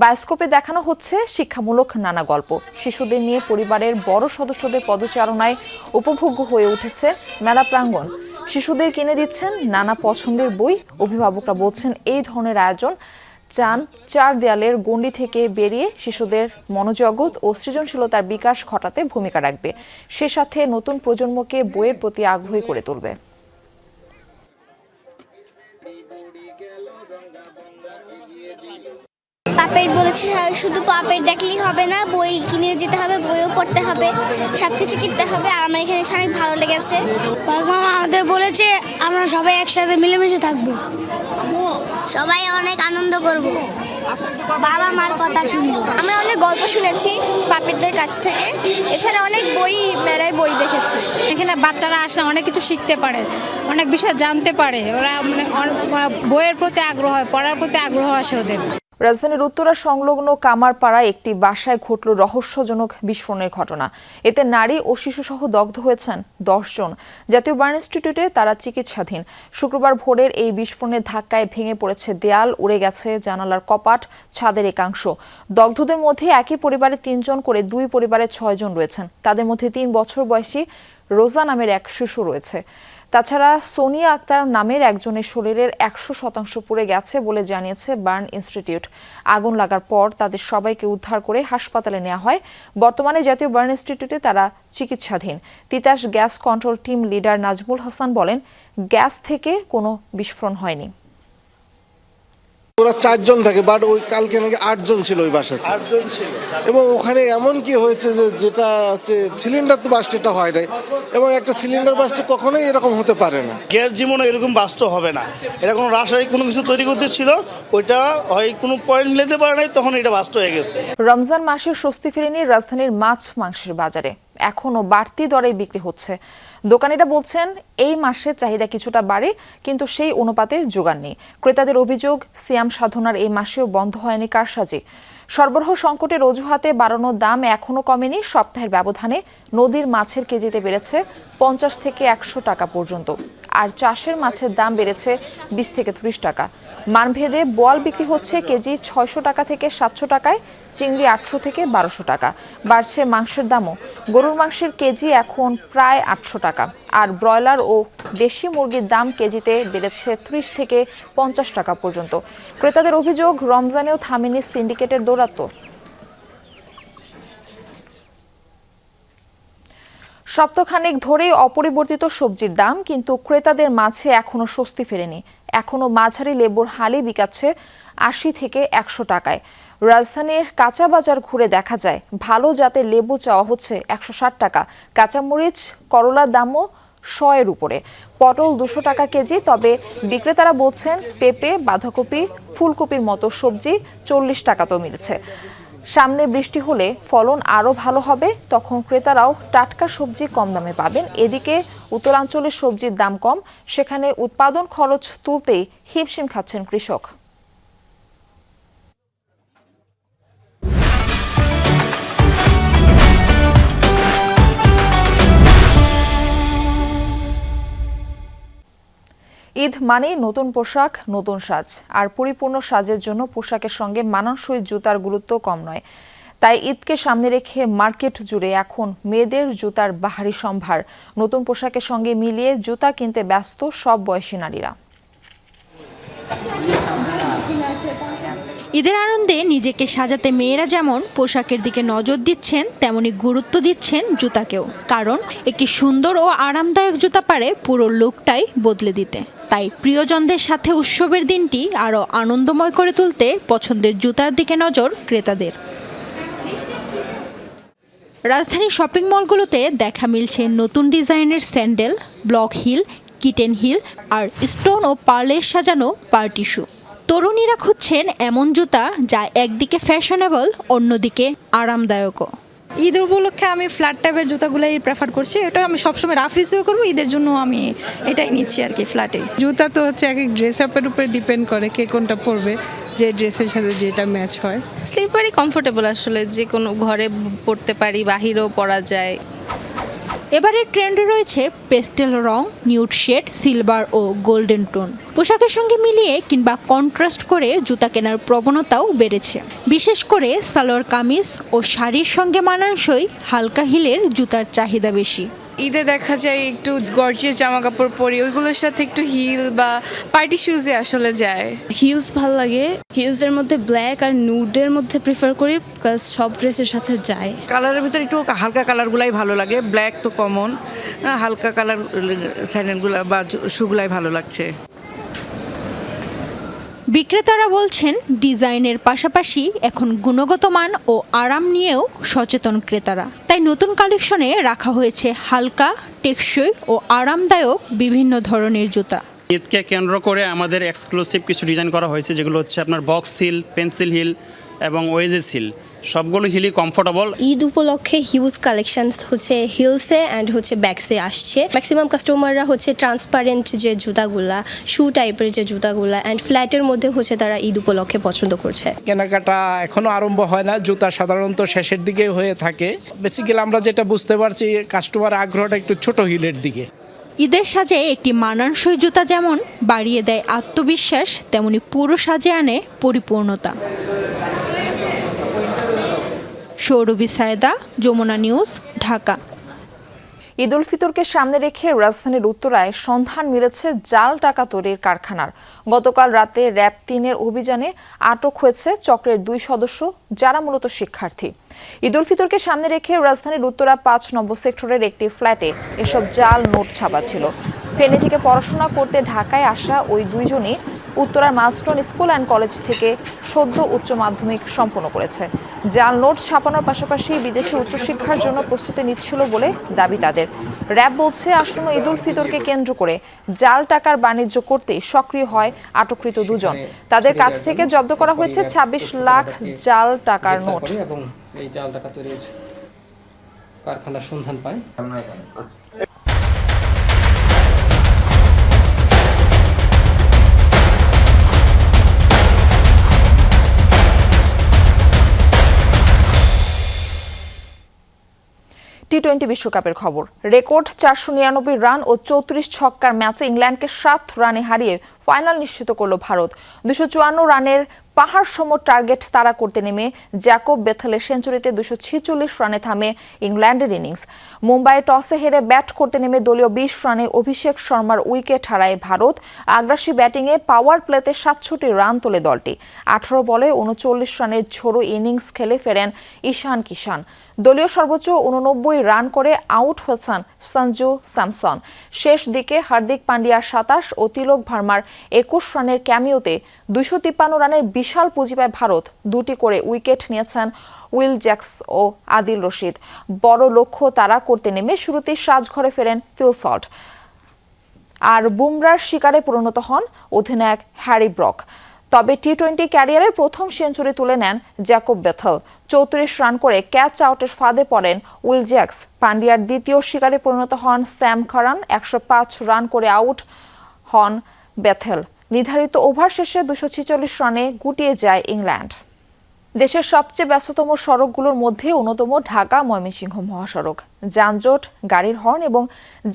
বায়োস্কোপে দেখানো হচ্ছে শিক্ষামূলক নানা গল্প। শিশুদের নিয়ে পরিবারের বড় সদস্যদের পদচারণায় উপভোগ্য হয়ে উঠেছে মেলা প্রাঙ্গণ। শিশুদের কিনে দিচ্ছেন নানা পছন্দের বই। অভিভাবকরা বলছেন এই ধরনের আয়োজন চান 4 দেয়ালের গণ্ডি থেকে বেরিয়ে শিশুদের মনোজগৎ ও সৃজনশীলতার বিকাশ ঘটাতে ভূমিকা রাখবে, সে সাথে নতুন প্রজন্মকে বইয়ের প্রতি আগ্রহী করে তুলবে। পাপের বলেছে শুধু পাপের দেখলেই হবে না, বই কিনে যেতে হবে, বইও পড়তে হবে, সবকিছু কিনতে হবে। আর আমার এখানে এসে অনেক ভালো লেগেছে। বাবা আমাদের বলেছে আমরা সবাই একসাথে মিলেমিশে থাকবো, সবাই অনেক আনন্দ করব, বাবা মার কথা শুনবো। আমরা অনেক গল্প শুনেছি পাপেরদের কাছ থেকে, এছাড়া অনেক মেলায় বই দেখেছি। এখানে বাচ্চারা আসলে অনেক কিছু শিখতে পারে, অনেক বিষয় জানতে পারে, ওরা বইয়ের প্রতি আগ্রহ হয়, পড়ার প্রতি আগ্রহ আসে ওদের। রাজধানীর উত্তরা সংলগ্ন কামারপাড়ায় একটি বাসায় ঘটল রহস্যজনক বিস্ফোরণের ঘটনা। এতে নারী ও শিশুসহ দগ্ধ হয়েছেন 10 জন। জাতীয় বার্ন ইনস্টিটিউটে তারা চিকিৎসাধীন। শুক্রবার ভোরের এই বিস্ফোরণের ধাক্কায় ভেঙে পড়েছে দেয়াল, উড়ে গেছে জানালার কপাট, ছাদের একাংশ। দগ্ধদের মধ্যে একই পরিবারে 3 জন করে 2 পরিবারে 6 জন রয়েছেন। তাদের মধ্যে 3 বছর বয়সী রোজা নামের এক শিশু রয়েছে। তাছাড়া সোনিয়া আক্তার নামের একজনের শরীরের 100% পুড়ে গেছে বলে জানিয়েছে বার্ন ইনস্টিটিউট। আগুন লাগার পর তাদের সবাইকে উদ্ধার করে হাসপাতালে নেওয়া হয়। বর্তমানে জাতীয় বার্ন ইনস্টিটিউটে তারা চিকিৎসাধীন। Titas gas control team leader Nazmul Hasan বলেন, গ্যাস থেকে কোনো বিস্ফোরণ হয়নি। ওরা 4 জন থাকে, বাট ওই কালকে নাকি 8 জন ছিল ওই বাসাতে, 8 জন ছিল। এবং ওখানে এমন কি হয়েছে যে যেটা হচ্ছে সিলিন্ডার তো বাস্ট এটা হয় নাই, এবং একটা সিলিন্ডার বাস্ট কখনোই এরকম হতে পারে না। গ্যাস জীবনে এরকম বাস্ট হবে না, এরকম রাসায়নিক কোনো কিছু তৈরি করতে ছিল, ওইটা হয় কোনো পয়েন্ট মিলাতে পারে নাই, তখন এটা বাস্ট হয়ে গেছে। রমজান মাসের স্বস্তি ফেরেনি রাজধানীর মাছ মাংসের বাজারে। এখনো বাড়তি দরে বিক্রি হচ্ছে। দোকানিরা বলছেন এই মাসে চাহিদা কিছুটা বাড়ে, কিন্তু সেই অনুপাতে যোগান নেই। ক্রেতাদের অভিযোগ, সিয়াম সাধনার এই মাসেও বন্ধ হয়নি কারসাজি। সরবরাহ সংকটের অজুহাতে বাড়ানো দাম এখনো কমেনি। সপ্তাহের ব্যবধানে নদীর মাছের কেজিতে বেড়েছে 50 থেকে 100 টাকা পর্যন্ত, আর চাষের মাছের দাম বেড়েছে 20 থেকে 30 টাকা। মানভেদে বোয়াল বিক্রি হচ্ছে কেজি 600 টাকা থেকে 700 টাকায়, চিংড়ি 800 থেকে 1200 টাকা। বাড়ছে মাংসের দামও। গরুর মাংসের কেজি এখন প্রায় 800 টাকা, আর ব্রয়লার ও দেশি মুরগির দাম কেজিতে বেড়েছে 30 থেকে 50 টাকা পর্যন্ত। ক্রেতাদের অভিযোগ, রমজানেও থামেনি সিন্ডিকেটের দৌরাত্ম্য। সপ্তাহখানেক ধরেই অপরিবর্তিত সবজির দাম, কিন্তু ক্রেতাদের মাঝে এখনো স্বস্তি ফেরেনি। এখনো মাঝারি লেবুর হালি বিকাচ্ছে 80 থেকে 100 টাকায়। রাজধানীর কাঁচা বাজার ঘুরে দেখা যায় ভালো জাতের লেবু চাওয়া হচ্ছে 160 টাকা। কাঁচামরিচ, করলার দামও 100-এর উপরে। পটল 200 টাকা কেজি। তবে বিক্রেতারা বলছেন পেঁপে, বাঁধাকপি, ফুলকপির মতো সবজি 40 টাকাতেও মিলছে। সামনে বৃষ্টি হলে ফলন আরও ভালো হবে, তখন ক্রেতারাও টাটকা সবজি কম দামে পাবেন। এদিকে উত্তরাঞ্চলের সবজির দাম কম, সেখানে উৎপাদন খরচ তুলতেই হিমশিম খাচ্ছেন কৃষক। ঈদ মানেই নতুন পোশাক, নতুন সাজ। আর পরিপূর্ণ সাজের জন্য পোশাকের সঙ্গে মানানসই জুতার গুরুত্ব কম নয়। তাই ঈদকে সামনে রেখে মার্কেট জুড়ে এখন মেয়েদের জুতার বাহারি সম্ভার। নতুন পোশাকের সঙ্গে মিলিয়ে জুতা কিনতে ব্যস্ত সব বয়সী নারীরা। ঈদের আনন্দে নিজেকে সাজাতে মেয়েরা যেমন পোশাকের দিকে নজর দিচ্ছেন, তেমনি গুরুত্ব দিচ্ছেন জুতাকেও। কারণ একটি সুন্দর ও আরামদায়ক জুতা পারে পুরো লুকটাই বদলে দিতে। তাই প্রিয়জনদের সাথে উৎসবের দিনটি আরও আনন্দময় করে তুলতে পছন্দের জুতার দিকে নজর ক্রেতাদের। রাজধানীর শপিং মলগুলোতে দেখা মিলছে নতুন ডিজাইনের sandal, block heel, kitten heel আর স্টোন ও পার্লের সাজানো পার্টি শু। তরুণীরা খুঁজছেন এমন জুতা যা একদিকে ফ্যাশনেবল, অন্যদিকে আরামদায়কও। ঈদ উপলক্ষে আমি ফ্ল্যাট টাইপের জুতাগুলোই প্রেফার করছি। এটা আমি সবসময় রাফ ইউজও করবো, ঈদের জন্য আমি এটাই নিচ্ছি আর কি, ফ্ল্যাটে। জুতা তো হচ্ছে এক এক ড্রেস আপের উপরে ডিপেন্ড করে কে কোনটা পরবে, যে ড্রেসের সাথে যেটা ম্যাচ হয়। স্লিপারই কমফোর্টেবল, আসলে যে কোনো ঘরে পরতে পারি, বাহিরেও পরা যায়। এবারের ট্রেন্ডে রয়েছে পেস্টেল রং, নিউড শেড, সিলভার ও গোল্ডেন টোন। পোশাকের সঙ্গে মিলিয়ে কিংবা কন্ট্রাস্ট করে জুতা কেনার প্রবণতাও বেড়েছে। বিশেষ করে সালোয়ার কামিজ ও শাড়ির সঙ্গে মানানসই হালকা হিলের জুতার চাহিদা বেশি। ঈদে দেখা যায় একটু গর্জিয়াস জামা কাপড় পরি, ওইগুলোর সাথে একটু হিল বা পার্টি শুজে আসলে যায়। হিলস ভালো লাগে, হিলসের মধ্যে ব্ল্যাক আর নুডের মধ্যে প্রিফার করি, বিকজ সব ড্রেসের সাথে যায়। কালারের ভিতরে একটু হালকা কালারগুলাই ভালো লাগে, ব্ল্যাক তো কমন, হালকা কালার স্যান্ডেলগুলো বা শুগুলাই ভালো লাগছে। বিক্রেতারা বলছেন ডিজাইনের পাশাপাশি এখন গুণগত মান ও আরাম নিয়েও সচেতন ক্রেতারা, তাই নতুন কালেকশনে রাখা হয়েছে হালকা, টেকসই ও আরামদায়ক বিভিন্ন ধরনের জুতা। ঈদকে কেন্দ্র করে আমাদের এক্সক্লুসিভ কিছু ডিজাইন করা হয়েছে, যেগুলো হচ্ছে আপনার বক্স হিল, পেন্সিল হিল এবং ওয়েজেস হিল, সবগুলো হিলই কমফোর্টেবল। ঈদ উপলক্ষে হিউজ কালেকশনস হচ্ছে হিলসে অ্যান্ড হচ্ছে ব্যাগসে আসছে। ম্যাক্সিমাম কাস্টমাররা হচ্ছে ট্রান্সপারেন্ট যে জুতাগুলা, শু টাইপের যে জুতাগুলা অ্যান্ড ফ্ল্যাটের মধ্যে হচ্ছে তারা ঈদ উপলক্ষে পছন্দ করছে। কেনাকাটা এখনো আরম্ভ হয় না, জুতা সাধারণত শেষের দিকে হয়ে থাকে। বেসিক্যালি আমরা যেটা বুঝতে পারছি, কাস্টমার আগ্রহটা একটু ছোট হিলের দিকে। ঈদের সাজে একটি মানানসই জুতা যেমন বাড়িয়ে দেয় আত্মবিশ্বাস, তেমনি পুরো সাজে আনে পরিপূর্ণতা। সৌরভী সায়দা, যমুনা নিউজ, ঢাকা। ঈদ উল ফিতরকে সামনে রেখে রাজধানীর উত্তরায় সন্ধান মিলেছে জাল টাকা তৈরির কারখানার। গতকাল রাতে র্যাব ৩-এর অভিযানে আটক হয়েছে চক্রের ২ সদস্য, যারা মূলত শিক্ষার্থী। ঈদ উল ফিতরকে সামনে রেখে রাজধানীর উত্তরা ৫ নম্বর সেক্টরের একটি ফ্ল্যাটে এসব জাল নোট ছাপা ছিল। ফেনী থেকে পড়াশোনা করতে ঢাকায় আসা ওই দুইজনই উত্তরার মাস্টন স্কুল অ্যান্ড কলেজ থেকে সদ্য উচ্চ মাধ্যমিক সম্পন্ন করেছে। জাল নোট ছাপানোর পাশাপাশি বিদেশে উচ্চশিক্ষার জন্য প্রস্তুতি নিচ্ছিল বলে দাবি তাদের। র্যাব বলছে, আসন্ন ঈদ উল ফিতরকে কেন্দ্র করে জাল টাকার বাণিজ্য করতে সক্রিয় হয় আটককৃত দুজন। তাদের কাছ থেকে জব্দ করা হয়েছে ২৬ লাখ জাল টাকার নোট। এবং এই জাল টাকা তৈরির কারখানার সন্ধান পায়। টি-20 বিশ্বকাপের খবর। রেকর্ড ৪৯৯ রান ও ৩৪ ছক্কার ম্যাচে ইংল্যান্ডকে ৭ রানে হারিয়ে ফাইনাল নিশ্চিত করল ভারত। ২৫৪ রানের পাহাড় সম টার্গেট তাড়া করতে নেমে জ্যাকব বেথেলের সেঞ্চুরিতে ২৪৬ রানে থামে ইংল্যান্ডের ইনিংস। মুম্বাইয়ে টসে হেরে ব্যাট করতে নেমে দলীয় ২০ রানে অভিষেক শর্মার উইকেট হারায় ভারত। আগ্রাসী ব্যাটিংয়ে পাওয়ার প্লেতে ৬৭ রান তোলে দলটি। ১৮ বলে ৩৯ রানের ঝোড়ো ইনিংস খেলে ফেরেন ঈশান কিষান। দলীয় সর্বোচ্চ ৮৯ রান করে আউট হয়েছেন সঞ্জু স্যামসন। শেষ দিকে হার্দিক পান্ডিয়ার ২৭ ও তিলক ভার্মার ২১ রানের ক্যামিওতে ২৫৩ রানের বিশাল পুঁজি পায় ভারত। ২টি করে উইকেট নিয়েছেন উইল জ্যাক্স ও আদিল রশিদ। বড় লক্ষ্য তাড়া করতে নেমে শুরুতেই সাজঘরে ফেরেন ফিল সল্ট, আর বুমরার শিকারে পরিণত হন অধিনায়ক হ্যারি ব্রক। তবে টি-20 ক্যারিয়ারের প্রথম সেঞ্চুরি তুলে নেন জ্যাকব বেথেল। ৩৪ রান করে ক্যাচ আউটের ফাঁদে পড়েন উইল জ্যাক্স। পান্ডিয়ার দ্বিতীয় শিকারে পরিণত হন স্যাম কারান। ১০৫ রান করে আউট হন বেথেল। নির্ধারিত ওভার শেষে ২৪৬ রানে গুটিয়ে যায় ইংল্যান্ড। দেশের সবচেয়ে ব্যস্ততম সড়কগুলোর মধ্যে অন্যতম ঢাকা ময়মনসিংহ মহাসড়ক। যানজট, গাড়ির হর্ন এবং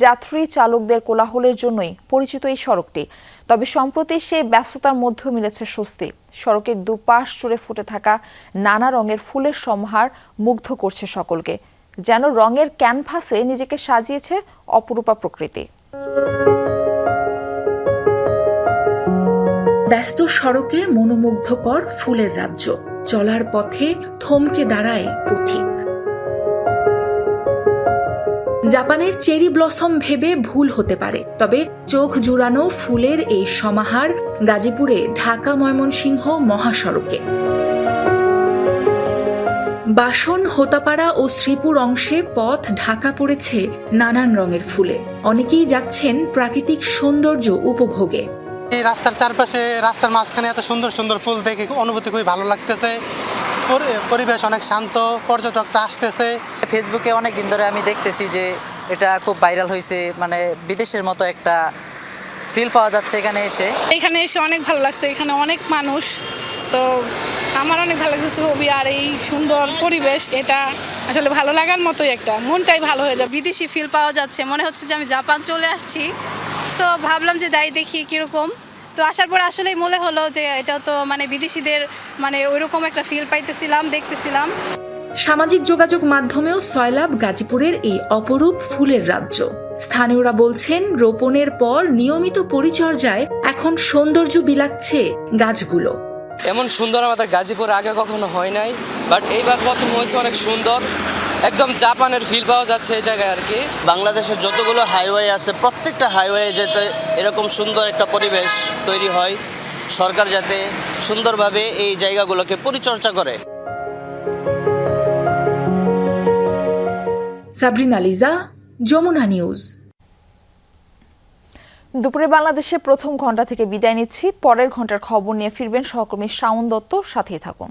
যাত্রী চালকদের কোলাহলের জন্যই পরিচিত এই সড়কটি। তবে সম্প্রতি সেই ব্যস্ততার মধ্যেও মিলেছে স্বস্তি। সড়কের দুপাশ জুড়ে ফুটে থাকা নানা রঙের ফুলের সমাহার মুগ্ধ করছে সকলকে। যেন রঙের ক্যানভাসে নিজেকে সাজিয়েছে অপরূপা প্রকৃতি। ব্যস্ত সড়কে মনোমুগ্ধকর ফুলের রাজ্য। চলার পথে থমকে দাঁড়ায় পথিক। জাপানের চেরি ব্লসম ভেবে ভুল হতে পারে, তবে চোখ জুড়ানো ফুলের এই সমাহার গাজীপুরে ঢাকা ময়মনসিংহ মহাসড়কে। বাসন, হোতাপাড়া ও শ্রীপুর অংশে পথ ঢাকা পড়েছে নানান রঙের ফুলে। অনেকেই যাচ্ছেন প্রাকৃতিক সৌন্দর্য উপভোগে। এই রাস্তার চারপাশে, রাস্তার মাঝখানে এত সুন্দর সুন্দর ফুল দেখে অনুভূতি খুবই ভালো লাগতেছে। পরিবেশ অনেক শান্ত, পর্যটকরা আসতেছে। ফেসবুকে অনেক দিন ধরে আমি দেখতেছি যে এটা খুব ভাইরাল হয়েছে, মানে বিদেশের মতো একটা ফিল পাওয়া যাচ্ছে এখানে এসে। এখানে এসে অনেক ভালো লাগছে, এখানে অনেক মানুষ, তো আমার অনেক ভালো লাগছে ছবি আর এই সুন্দর পরিবেশ, এটা আসলে ভালো লাগার মতোই একটা, মনটাই ভালো হয়ে যায়। বিদেশি ফিল পাওয়া যাচ্ছে, মনে হচ্ছে যে আমি জাপান চলে আসছি। তো ভাবলাম যে যাই দেখি কীরকম। তো আসার পর আসলেই মনে হলো যে এটা তো মানে বিদেশিদের মানে ওইরকম একটা ফিল পাইতেছিলাম, দেখতেছিলাম। সামাজিক যোগাযোগ মাধ্যমেও সয়লাব গাজীপুরের এই অপরূপ ফুলের রাজ্য। স্থানীয়রা বলছেন, রোপণের পর নিয়মিত পরিচর্যায় এখন সৌন্দর্য বিলাচ্ছে গাছগুলো। এমন সুন্দর আমাদের গাজীপুর আগে কখনো হয় নাই, বাট এইবার প্রথম হয়েছে, অনেক সুন্দর, একদম জাপানের ফিল পাওয়া যাচ্ছে এই জায়গায় আর কি। বাংলাদেশের যতগুলো হাইওয়ে আছে প্রত্যেকটা হাইওয়ে যাতে এরকম সুন্দর একটা পরিবেশ তৈরি হয়, সরকার যাতে সুন্দরভাবে এই জায়গাগুলোকে পরিচর্যা করে। সাবরিনা লিজা, যমুনা নিউজ। দুপুরে বাংলাদেশে প্রথম ঘন্টা থেকে বিদায় নিচ্ছি। পরের ঘন্টার খবর নিয়ে ফিরবেন সহকর্মী শাওন দত্ত। সাথেই থাকুন।